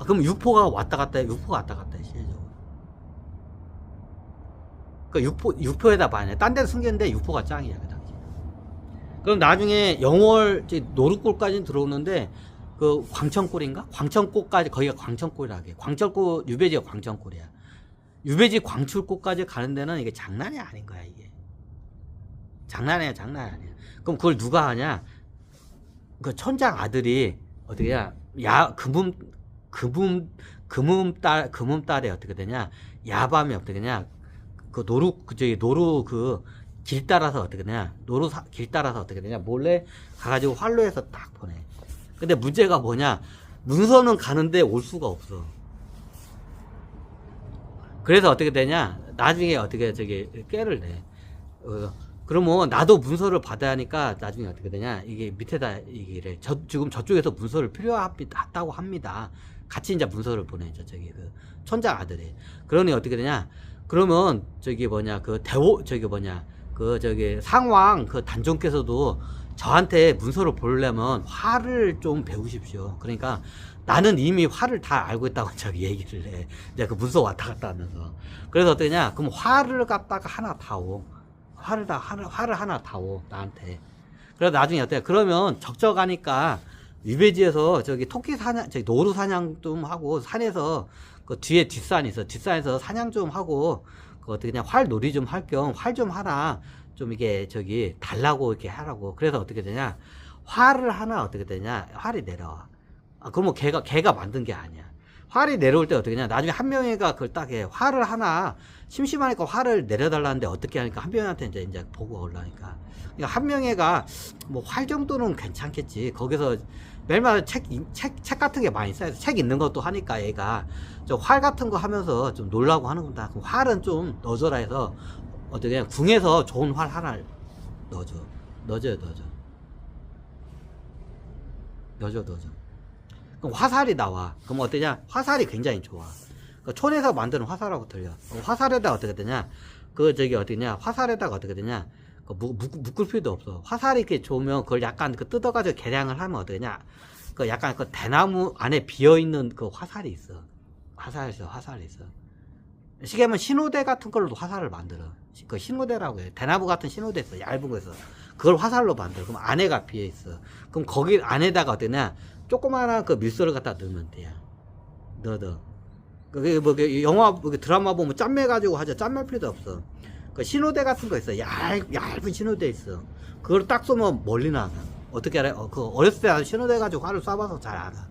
그럼 육포가 왔다 갔다 해. 육포가 왔다 갔다 해, 실제적으로. 그 육포에다 봐야 딴 데는 숨겼는데 육포가 짱이야, 그 당시. 그럼 나중에 영월, 노릇골까지는 들어오는데, 그 광천골인가? 광천골까지, 거기가 광천골이라 해. 광천골, 유배지가 광천골이야. 유배지 광출골까지 가는 데는 이게 장난이 아닌 거야, 이게. 장난이야, 장난 아니야. 그럼 그걸 누가 하냐? 그 천장 아들이, 어떻게 야, 금음달에 어떻게 되냐? 야밤에 어떻게 되냐? 노루 길 따라서 어떻게 되냐? 길 따라서 어떻게 되냐? 몰래 가가지고 활로해서 딱 보내. 근데 문제가 뭐냐? 문서는 가는데 올 수가 없어. 그래서 어떻게 되냐? 나중에 어떻게 깨를 내. 그러면 나도 문서를 받아야 하니까 나중에 어떻게 되냐? 이게 밑에다 얘기를 지금 저쪽에서 문서를 필요하다고 합니다. 같이 이제 문서를 보내죠. 그 천장 아들이. 그러니 어떻게 되냐? 그러면 상왕 그 단종께서도 저한테 문서를 보내려면 화를 좀 배우십시오. 그러니까 나는 이미 화를 다 알고 있다고 얘기를 해. 이제 그 문서 왔다 갔다 하면서. 그래서 어떠냐? 그럼 화를 갖다가 하나 다오. 화를 하나 다오, 나한테. 그래서 나중에 어때? 그러면 적적하니까 유배지에서 토끼 사냥, 노루 사냥 좀 하고, 산에서 그 뒤에 뒷산이 있어. 뒷산에서 사냥 좀 하고, 어떻게 그냥 활 놀이 좀 할 겸 활 좀 하나 좀 이게 달라고 이렇게 하라고. 그래서 어떻게 되냐? 활을 하나 어떻게 되냐? 활이 내려와. 그러면 걔가 만든 게 아니야. 활이 내려올 때 어떻게 되냐? 나중에 한 명이가 그걸 딱 해. 활을 하나, 심심하니까 활을 내려달라는데 어떻게 하니까 한 명한테 이제 보고 올라니까. 그러니까 한 명이가 뭐 활 정도는 괜찮겠지. 거기서 매일마다 책 같은 게 많이 쌓여서 책 읽는 것도 하니까 얘가 활 같은 거 하면서 좀 놀라고 하는 겁니다. 그럼 활은 좀 넣어줘라 해서 어떻게 그냥 궁에서 좋은 활 하나 넣어줘요. 그럼 화살이 나와. 그럼 어떠냐? 화살이 굉장히 좋아. 그러니까 촌에서 만드는 화살하고 들려. 화살에다 어떻게 되냐? 화살에다가 어떻게 되냐? 묶을 필요도 없어. 화살이 이렇게 좋으면 그걸 약간 뜯어가지고 개량을 하면 어떻게 되냐? 약간 대나무 안에 비어있는 그 화살이 있어. 화살이 있어. 시계면 신호대 같은 걸로도 화살을 만들어. 그 신호대라고 해. 대나무 같은 신호대 있어. 얇은 거에서. 그걸 화살로 만들어. 그럼 안에가 비어있어. 그럼 거기 안에다가 어떠냐? 조그마한 그 밀소를 갖다 넣으면 돼요. 넣어. 영화, 드라마 보면 짠매가지고 하죠. 짠맬 필요도 없어. 그 신호대 같은 거 있어. 얇은 신호대 있어. 그걸 딱 쏘면 멀리 나가. 어떻게 알아요? 어렸을 때 신호대 가지고 활을 쏴봐서 잘 알아.